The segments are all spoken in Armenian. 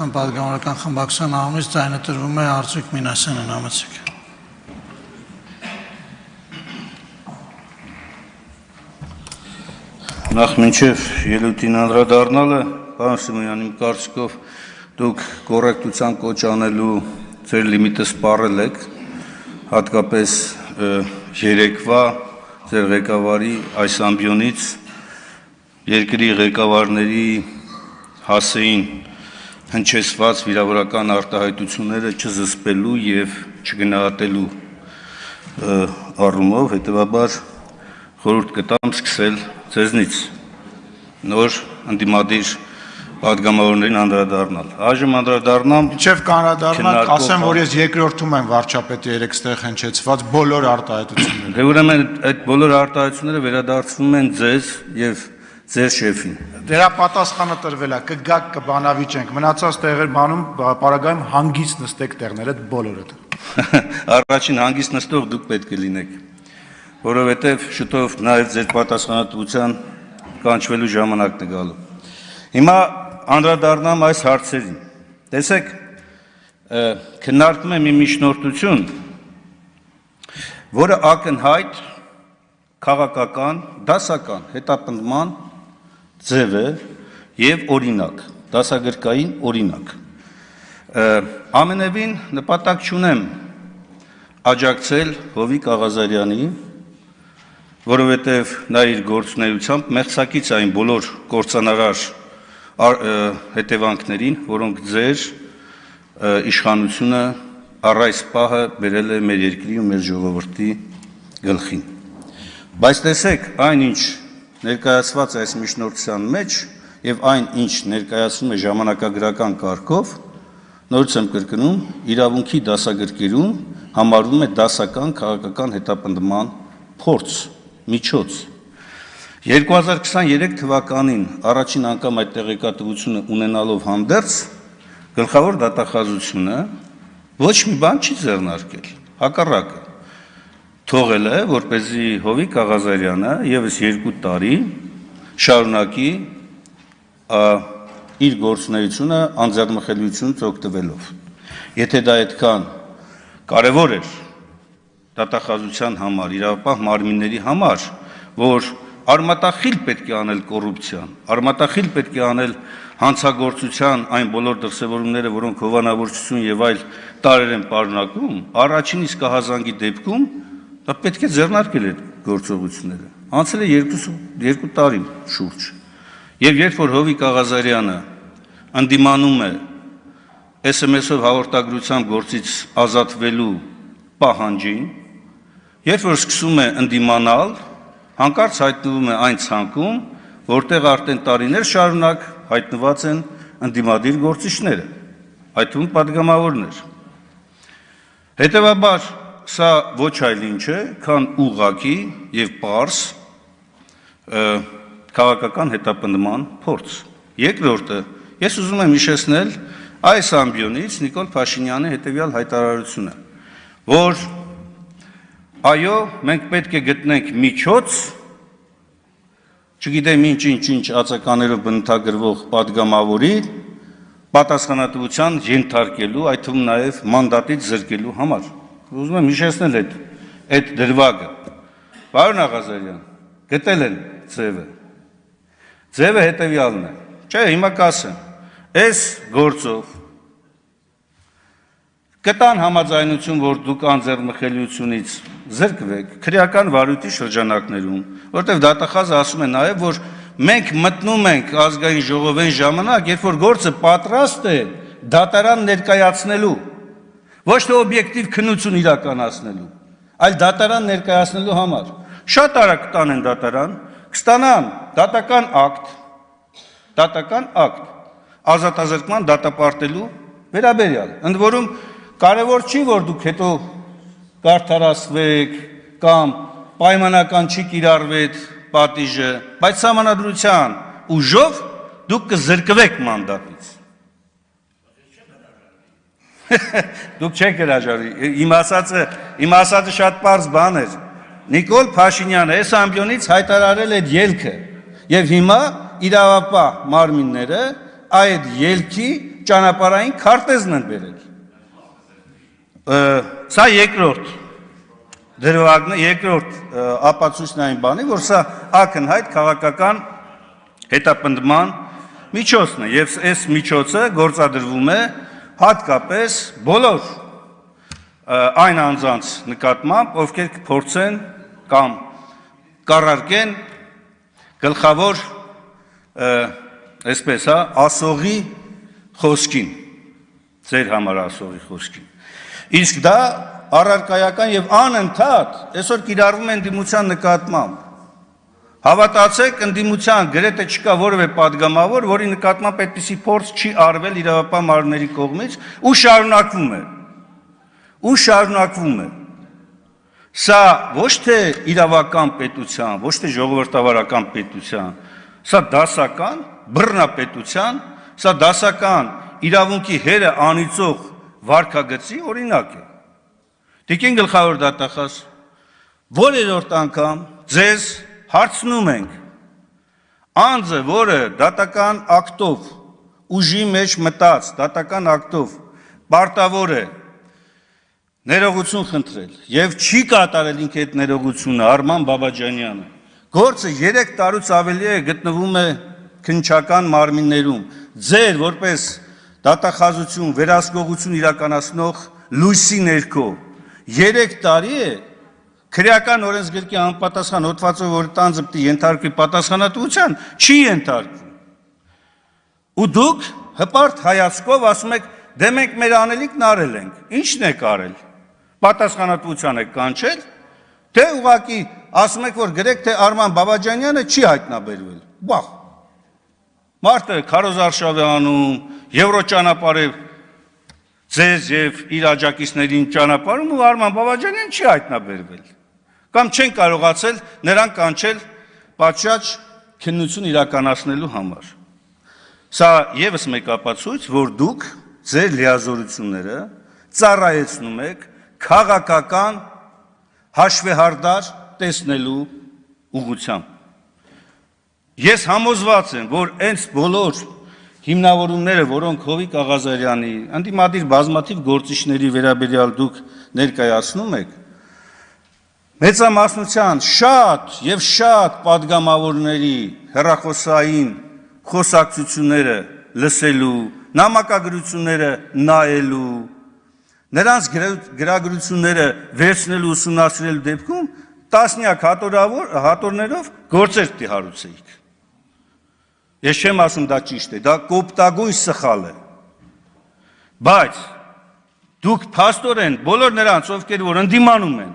Պատգամավորական խմբակցության անունից ձայնը տրվում է Արծվիկ Մինասյանին, համեցեք։ Նախ մինչև ելույթին անդրադառնալը, պարոն Սիմոնյան, իմ կարծիքով դուք կոռեկտության կոչ անելու ձեր լիմիտը սպառել եք, հատկապես երեկվա ձեր ղեկավարի այս ամբիոնից երկրի ղեկավարների հասեին հնչեցված վիրավորական արտահայտությունները չզսպելու և չգնահատելու առումով, հետևաբար խորհուրդ կտամ սկսել ձեզնից նոր ընդդիմադիր պատգամավորներին անդրադառնալ։ Այժմ անդրադառնամ Մինչև կանրադառնանք, ասեմ, որ ես երկրորդում եմ վարչապետի երեքստեղ հնչեցված բոլոր արտահայտությունները։ Դե ուրեմն այդ բոլոր արտահայտությունները վերադարձվում են ձեզ և ձեր շեֆին։ Դրա պատասխանը տրվել է, կգաք կբանավիճենք, մնացած տեղեր բանում պարագայում հանգիստ նստեք տեղներ, այդ բոլորը։ Առաջին հանգիստ նստող դուք պետք է լինեք, որովհետև շուտով նաև ձեր պատասխանատվության կանչվելու ժամանակն է գալու։ Հիմա անդրադառնամ այս հարցերին։ Տեսեք, քննարկում եմ մի միջնորդություն, որը ակնհայտ քաղաքական, դասական հետապնդման ձև է և օրինակ, դասագրքային օրինակ։ Ամենևին նպատակ չունեմ աջակցել Հովիկ Աղազարյանի, որովհետև նա իր գործունեությամբ մեղսակից այն բոլոր կործանարար հետևանքներին, որոնք ձեր իշխանությունը առ այս պահը բերել է մեր երկրի ու մեր ժողովրդի գլխին։ Բայց տեսեք, այն ինչ ներկայացված այս միջնորդության մեջ և այն ինչ ներկայացվում է ժամանակագրական կարգով, նորից եմ կրկնում, իրավունքի դասագրքերում համարվում է դասական քաղաքական հետապնդման փորձ, միջոց։ 2023 թվականին առաջին անգամ այդ տեղեկատվությունը ունենալով հանդերձ, գլխավոր դատախազությունը ոչ մի բան չի ձեռնարկել, հակառակը թողել է, որպեսզի Հովիկ Աղազարյանը ևս 2 տարի շարունակի իր գործունեությունը անձեռնմխելիությունից օգտվելով։ Եթե դա այդքան կարևոր էր դատախազության համար, իրավապահ մարմինների համար, որ արմատախիլ պետք է անել կոռուպցիան, արմատախիլ պետք է անել հանցագործության այն բոլոր դրսևորումները, որոնք հովանավորչություն և այլ տարրեր են պարունակում, առաջին իսկ ահազանգի դեպքում դա պետք է ձեռնարկել այդ գործողությունները։ Անցել է 2 տարի շուրջ։ Եվ երբ որ Հովիկ Աղազարյանը ընդդիմանում է SMS-ով հաղորդագրությամբ գործից ազատվելու պահանջին, երբ որ սկսում է ընդդիմանալ, հանկարծ հայտնվում է այն ցանկում, որտեղ արդեն տարիներ շարունակ հայտնված են ընդդիմադիր գործիչները, այդ թվում պատգամավորներ։ Հետևաբար սա ոչ այլ ինչ է, քան ուղղակի և պարզ քաղաքական հետապնդման փորձ։ Երկրորդը, ես ուզում եմ հիշեցնել այս ամբիոնից Նիկոլ Փաշինյանի հետևյալ հայտարարությունը, որ այո, մենք պետք է գտնենք միջոց, չգիտեմ ինչ ածականներով բնութագրվող պատգամավորի պատասխանատվության ենթարկելու, այդ թվում նաև մանդատից զրկելու համար։ Ուզում եմ հիշեցնել այդ դրվագը։ Պարոն Աղազարյան, գտել են ձևը։ Ձևը հետևյալն է։ Չէ, հիմա կասեմ, այս գործով կտան համաձայնություն, որ դուք անձեռնմխելիությունից զրկվեք քրեական վարույթի շրջանակներում, որտեղ դատախազը ասում է նաև, որ մենք մտնում ենք ազգային ժողովային ժամանակ, երբ որ գործը պատրաստ է դատարան ներկայացնելու, ոչ թե օբյեկտիվ քննություն իրականացնելու, այլ դատարան ներկայացնելու համար։ Շատ արագ կտանեն դատարան, կստանան դատական ակտ, ազատազրկման դատապարտելու վերաբերյալ։ Ընդ որում կարևոր չի, որ դուք հետո կարդարացվեք կամ պայմանական չի կիրառվեք պատիժը, բայց սահմանադրության ուժով դուք կզրկվեք մանդատից։ Դուք չեք հրաժարվի, իմ ասածը շատ պարզ բան էր։ Նիկոլ Փաշինյանը այս ամբիոնից հայտարարել այդ ելքը, և հիմա իրավապահ մարմինները այդ ելքի ճանապարհային քարտեզն են բերել։ Սա երկրորդ դրվագն է, երկրորդ ապացույցն այն բանի, որ սա ակնհայտ քաղաքական հետապնդման միջոցն է, եւ այս միջոցը գործադրվում է հատկապես բոլոր այն անձանց նկատմամբ, ովքեր կփորձեն կամ կառարկեն գլխավոր այսպես ասողի խոսքին, ձեր համար ասողի խոսքին։ Իսկ դա առարկայական եւ անընդհատ այսօր կիրառվում է ընդդիմության նկատմամբ։ Հավատացեք, ընդդիմության գրեթե չկա որևէ падգամավոր, որի նկատմամբ այդպիսի փորձ չի արվել իրավապահ մարմինների կողմից ու շարունակվում է։ Սա ոչ թե իրավական պետության, ոչ թե ժողովրդավարական պետության, սա դասական բռնապետության, սա դասական իրավունքի հերը անիծող վարքագծի օրինակ է։ Տիկին գլխավոր դատախազ, որերորդ անգամ ձեզ հարցնում ենք, անձը, որը դատական ակտով ուժի մեջ մտած, դատական ակտով պարտավոր է ներողություն խնդրել եւ չի կատարել ինքը այդ ներողությունը, Արման Բաբաջանյանը, գործը 3 տարուց ավելի է գտնվում է քննչական մարմիններում, ձեր որպես դատախազություն, վերահսկողություն իրականացնող լույսի ներքո 3 տարի է քրեական օրենսգրքի անպատասխան հոդվածով, որ տանձը պիտի ենթարկվի պատասխանատվության, չի ենթարկվում։ Ու դուք հպարտ հայացքով ասում եք, դե մենք մեր անելիքն արել ենք, ի՞նչն եք արել։ Պատասխանատվության եք կանչել, թե ուղղակի ասում եք, որ գրեք, թե Արման Բաբաջանյանը չի հայտնաբերվել։ Բախ։ Մարդը քարոզարշավ է անում, եվրոճանապարհ է ձեզ եւ իր աջակիցներին ճանապարհում ու Արման Բաբաջանյանը չի հայտնաբերվել։ Կամ չեն կարողացել նրան կանչել պատշաճ քննություն իրականացնելու համար։ Սա եւս մեկ ապացույց, որ դուք ձեր լիազորությունները ծառայեցնում եք քաղաքական հաշվեհարդար տեսնելու ուղղությամբ։ Ես համոզված եմ, որ այս բոլոր հիմնավորումները, որոնք Հովիկ Աղազարյանի, ընդդիմադիր բազմաթիվ գործիչների վերաբերյալ դուք ներկայացնում եք, մեծամասնության շատ եւ շատ падգամավորների հեռախոսային խոսակցությունները լսելու, նամակագրությունները նայելու, նրանց գրագրությունները վերցնելու ուսումնասիրելու դեպքում տասնյակ հատորներով գործեր պիտի հարուցեիք։ Ես չեմ ասում դա ճիշտ է, դա կոպտագույն սխալ է։ Բայց դուք փաստորեն բոլոր նրանց, ովքեր որ ընդդիմանում են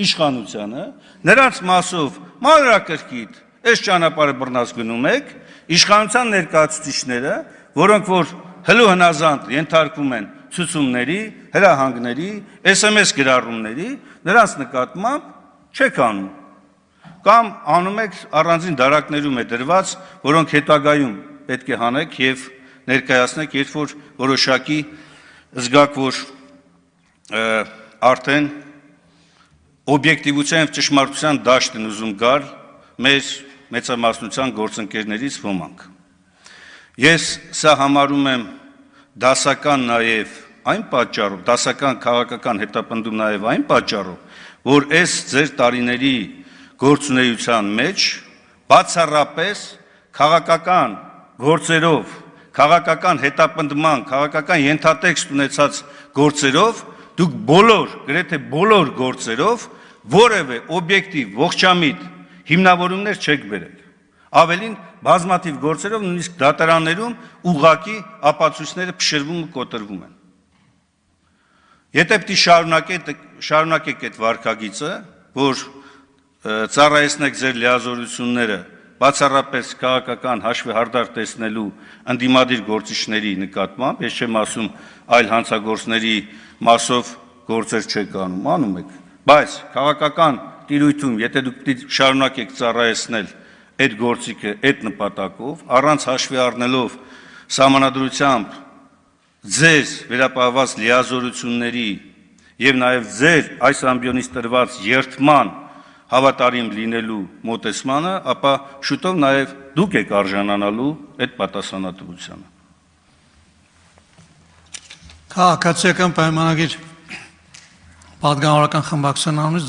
իշխանությանը, նրանց մասով մանրակրկիտ այս ճանապարհը բռնած գնում եք, իշխանության ներկայացուցիչները, որոնք որ հլու հնազանդ ենթարկվում են ցուցումների, հրահանգների, SMS գրառումների, նրանց նկատմամբ չեք անում։ Կամ անում եք առանձին դարակներում է դրված, որոնք հետագայում պետք է հանեք եւ ներկայացնեք, երբ որ որոշակի զգաք, որ արդեն օբյեկտիվության եւ ճշմարտության դաշտ են ուզում գալ մեր մեծամասնության գործընկերներից ոմանք։ Ես սա համարում եմ դասական նաեւ այն պատճառով, դասական քաղաքական հետապնդում նաեւ այն պատճառով, որ այս ձեր տարիների գործունեության մեջ բացառապես քաղաքական գործերով, քաղաքական հետապնդման, քաղաքական ենթատեքստ ունեցած գործերով դուք բոլոր, գրեթե բոլոր գործերով որևէ օբյեկտիվ, ողջամիտ հիմնավորումներ չեք բերել։ Ավելին բազմաթիվ գործերով նույնիսկ դատարաններում ուղղակի ապացույցները փշրվում ու կոտրվում են։ Եթե պիտի շարունակեք այդ վարքագիծը, որ ծառայեցնեք ձեր լիազորությունները բացառապես քաղաքական հաշվեհարդար տեսնելու ընդդիմադիր գործիչների նկատմամբ, ես չեմ ասում այլ հանցագործների մասով գործեր չեք անում եք, բայց քաղաքական տիրույթում, եթե դուք պիտի շարունակեք ծառայեցնել այդ գործիքը այդ նպատակով, առանց հաշվի առնելով սահմանադրությամբ ձեր վերապահված լիազորությունների եւ նաեւ ձեր այս ամբիոնից տրված երթման հավատարիմ լինելու մոտեցմանը, ապա շուտով նաեւ դուք եք արժանանալու այդ պատասխանատվությանը։ Քաղաքացիական պայմանագիր պատգամավորական խմբակցության անունից